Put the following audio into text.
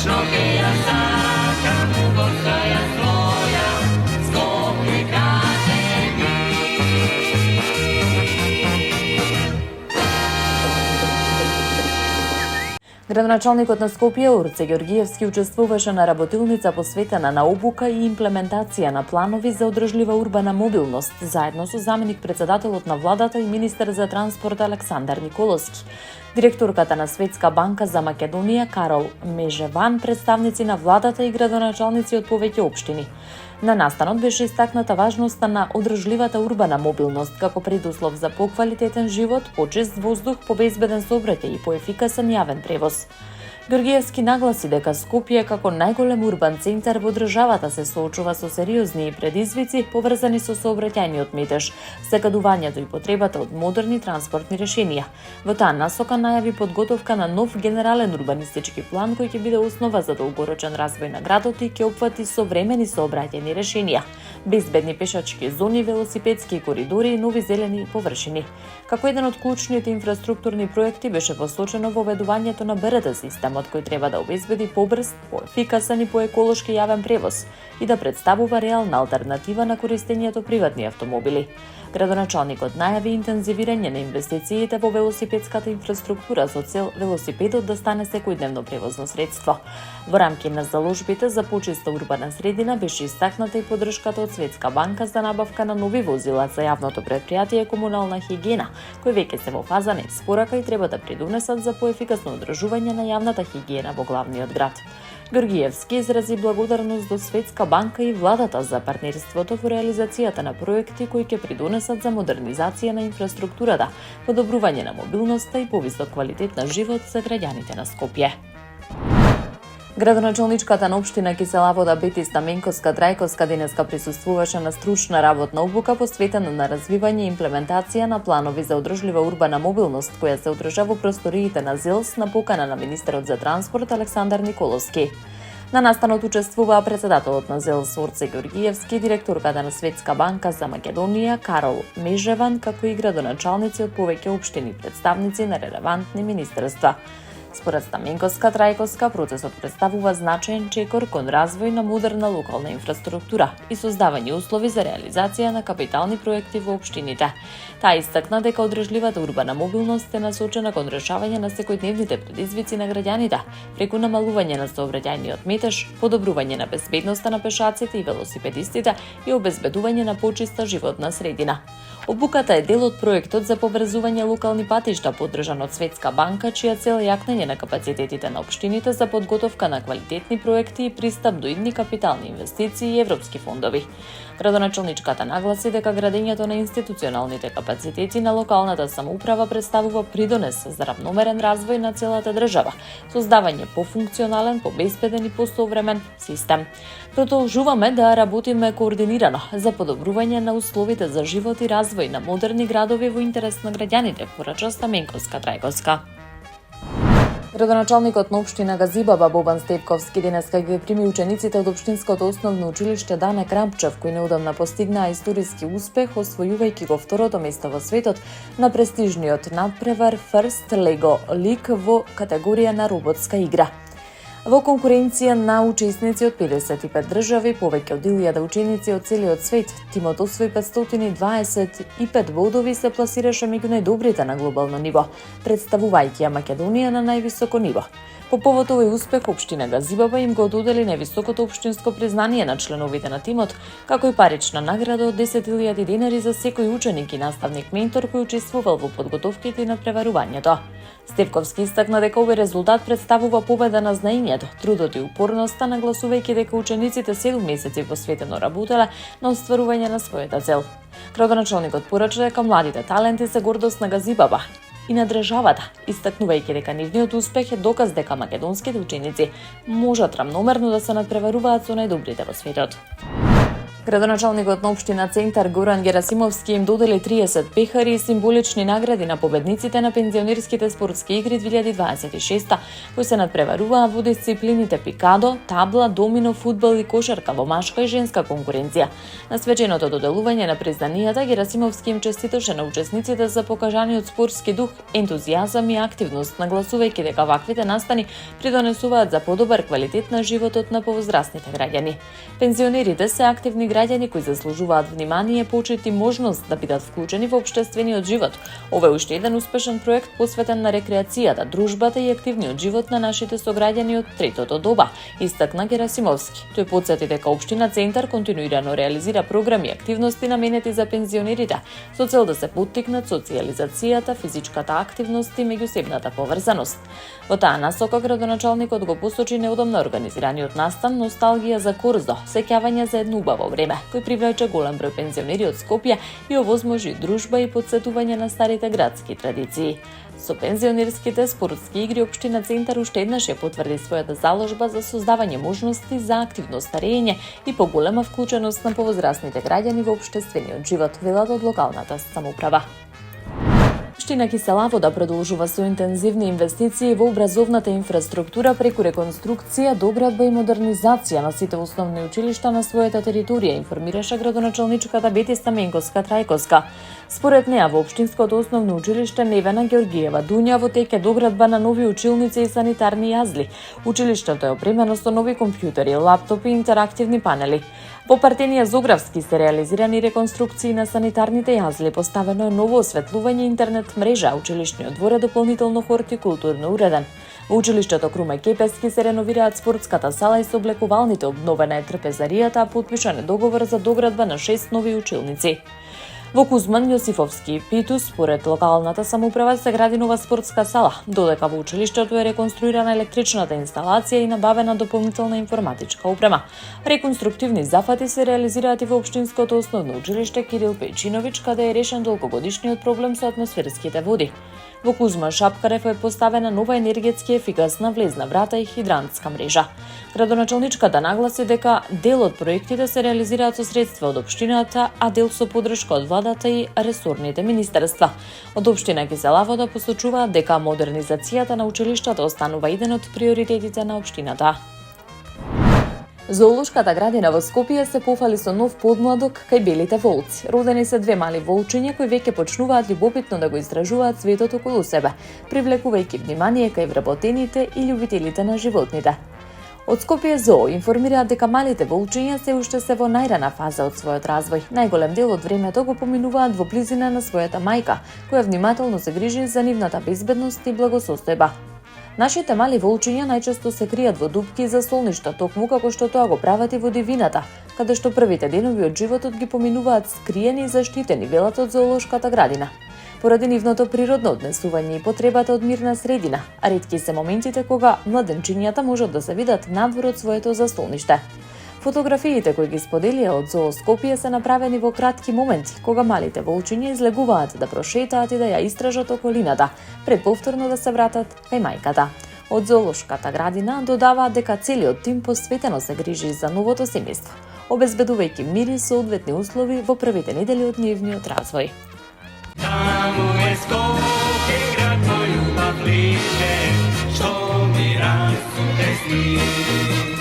Вечно ќе ја сакам, горка ја своја, Скопје кажи ми. Градоначалникот на Скопје Орце Ѓоргиевски учествуваше на работилница посветена на обука и имплементација на планови за одржлива урбана мобилност, заедно со заменик председателот на владата и министер за транспорт Александар Николовски. Директорката на Светска банка за Македонија Карол Межеван, представници на владата и градоначалници од повеќе општини. На настанот беше истакната важноста на одржливата урбана мобилност како предуслов за поквалитетен живот, почист воздух, побезбеден сообраќај и поефикасен јавен превоз. Ѓоргиевски нагласи дека Скопје како најголем урбан центар во државата се соочува со сериозни предизвици поврзани со сообраќајниот метеж, закадувањето и потребата од модерни транспортни решенија. Во таа насока најави подготовка на нов генерален урбанистички план кој ќе биде основа за долгорочен развој на градот и ќе опфати современи сообраќајни решенија, безбедни пешачки зони, велосипедски коридори и нови зелени површини. Како еден од клучните инфраструктурни проекти беше посочено воведувањето на БРТ системот кој треба да обезбеди побрз, поефикасен и поеколошки јавен превоз и да представува реална алтернатива на користењето приватни автомобили. Градоначалникот најави интензивирање на инвестициите во велосипедската инфраструктура со цел велосипедот да стане секојдневно превозно средство. Во рамки на заложбите за почиста урбана средина беше истакната и поддршката од Светска банка за набавка на нови возила за јавното претпријатие Комунална хигиена, кои веќе се во фаза на испорака и треба да придонесат за поефикасно одржување на јавната хигиена во главниот град. Ѓоргиевски изрази благодарност до Светска банка и владата за партнерството во реализацијата на проекти кои ќе придонесат за модернизација на инфраструктурата, подобрување на мобилноста и повисок квалитет на живот за граѓаните на Скопје. Градоначалничката на општина Кисела Вода Бети Стаменковска Трајковска денеска присуствуваше на стручна работна обука посветена на развивање и имплементација на планови за одржлива урбана мобилност која се одржа во просториите на ЗЕЛС на покана на министерот за транспорт Александар Николовски. На настанот учествуваа председателот на ЗЕЛС Орце Ѓоргиевски, директорката на Светска банка за Македонија Карол Межеван, како и градоначалници од повеќе општини, представници на релевантни министерства. Според Стаменковска Трајковска, процесот представува значаен чекор кон развој на модерна локална инфраструктура и создавање услови за реализација на капитални проекти во општините. Таа истакна дека одржливата урбана мобилност е насочена кон решавање на секојдневните предизвици на граѓаните, преку намалување на сообраќајниот метеж, подобрување на безбедноста на пешаците и велосипедистите и обезбедување на почиста животна средина. Обуката е дел од проектот за поврзување локални патишта поддржан од Светска банка, чија цел е јакнење на капацитетите на општините за подготовка на квалитетни проекти и пристап до идни капитални инвестиции и европски фондови. Градоначалничката нагласи дека градењето на институционалните капацитети на локалната самоуправа представува придонес за равномерен развој на целата држава, создавање пофункционален, побезбеден и посовремен систем. Продолжуваме да работиме координирано за подобрување на условите за живот и развој на модерни градови во интерес на граѓаните, порача Стаменковска Трајковска. Градоначалникот на општина Газибаба Бобан Степковски денеска ги прими учениците од општинското основно училиште Дане Крампчев, кои неудамна постигнаа историски успех, освојувајќи го второто место во светот на престижниот надпревар First Lego League во категорија на роботска игра. Во конкуренција на учесници од 55 држави, повеќе од 1000 ученици од целиот свет, тимот освои 525 бодови се пласираше меѓу најдобрите на глобално ниво, представувајќи ја Македонија на највисоко ниво. По повод овој успех, општина Газибаба им го додели највисокото општинско признание на членовите на тимот, како и парична награда од 10.000 денари за секој ученик и наставник ментор кој учествувал во подготовките и надпреварувањето. Степковски истакна дека овој резултат представува победа на знаењето, трудот и упорноста, нагласувајќи дека учениците 7 месеци посветено работеле на остварување на својата цел. Градоначалникот порача дека младите таленти се гордост на Газибаба и на државата, истакнувајќи дека нивниот успех е доказ дека македонските ученици можат рамномерно да се надпреваруваат со најдобрите во светот. Градоначалникот на општина Центар Горан Герасимовски им додели 30 пехари и символични награди на победниците на пензионерските спортски игри 2026, кои се надпреваруваат во дисциплините пикадо, табла, домино, фудбал и кошарка во машка и женска конкуренција. На свеченото доделување на признанијата Герасимовски им честиташе на учесниците за покажаниот спортски дух, ентузијазам и активност, нагласувајќи дека ваквите настани придонесуваат за подобар квалитет на животот на повозрастните граѓани. Пензионерите се активни граѓани кои заслужуваат внимание, почит и можност да бидат вклучени во општествениот живот. Ова е уште еден успешен проект посветен на рекреацијата, дружбата и активниот живот на нашите сограѓани од третото доба, истакна Герасимовски. Тој потсети дека општина Центар континуирано реализира програми и активности наменети за пензионерите, со цел да се поттикнат социјализацијата, физичката активност и меѓусебната поврзаност. Во таа насока градоначалникот го посочи неудобно организираниот настан Носталгија за Корзо, сеќавање за едно убаво време, кој привлече голем број пензионери од Скопје и овозможи дружба и потсетување на старите градски традиции. Со пензионерските спортски игри општина Центар уште еднаш ја потврди својата заложба за создавање можности за активно старење и поголема вклученост на повозрастните граѓани во општествениот живот, велат од локалната самоуправа. Општина Кисела Вода продолжува со интензивни инвестиции во образовната инфраструктура преку реконструкција, доградба и модернизација на сите основни училишта на својата територија, информираше градоначалничката Бети Стаменковска-Трајковска. Според неа, во општинското основно училиште Невена Георгиева Дуња во тек е доградба на нови училници и санитарни јазли. Училиштето е опремено со нови компјутери, лаптопи и интерактивни панели. Во партенија Зогравски се реализирани реконструкции на санитарните јазли, поставено е ново осветлување интернет мрежа, училишниот двор е дополнително хортикултурно уреден. Во училиштето Крума Кепески се реновираат спортската сала и соблекувалните, обновена е трпезаријата, а потпишан е договор за доградба на 6 нови училници. Во Кузман, Јосифовски и Питус, според локалната самоуправа, се гради нова спортска сала, додека во училиштето е реконструирана електричната инсталација и набавена дополнителна информатичка опрема. Реконструктивни зафати се реализираат и во општинското основно училиште Кирил Пејчинович, каде е решен долгогодишниот проблем со атмосферските води. Во Кузма Шапкарев е поставена нова енергетски ефикасна влезна врата и хидрантска мрежа. Градоначалничката нагласи дека дел од проектите се реализираат со средства од општината, а дел со поддршка од владата и ресорните министерства. Од општина Кисела Вода посочуваат дека модернизацијата на училиштата останува еден од приоритетите на општината. Зоолошката градина во Скопје се пофали со нов подмладок кај белите волци. Родени се две мали волчиња кои веќе почнуваат љубопитно да го истражуваат светот околу себе, привлекувајќи внимание кај вработените и љубителите на животните. Од Скопје Зоо информираат дека малите волчиња се уште се во најрана фаза од својот развој. Најголем дел од времето го поминуваат во близина на својата мајка, која внимателно се грижи за нивната безбедност и благосостојба. Нашите мали волчиња најчесто се кријат во дупки за солништа, токму како што тоа го прават и во дивината, каде што првите денови од животот ги поминуваат скриени и заштитени, велат од зоолошката градина. Поради нивното природно однесување и потребата од мирна средина, а ретки се моментите кога младенчињата можат да се видат надвор од своето застолниште. Фотографиите кои ги споделија од Зоо Скопје се направени во кратки моменти, кога малите волчиња излегуваат да прошетаат и да ја истражат околината, пред повторно да се вратат кај мајката. Од зоолошката градина додаваат дека целиот тим посветено се грижи за новото семејство, обезбедувајќи мир и соодветни услови во првите недели од нивниот развој. Таму е Скопје, град мој убав лише, што ми расте сни.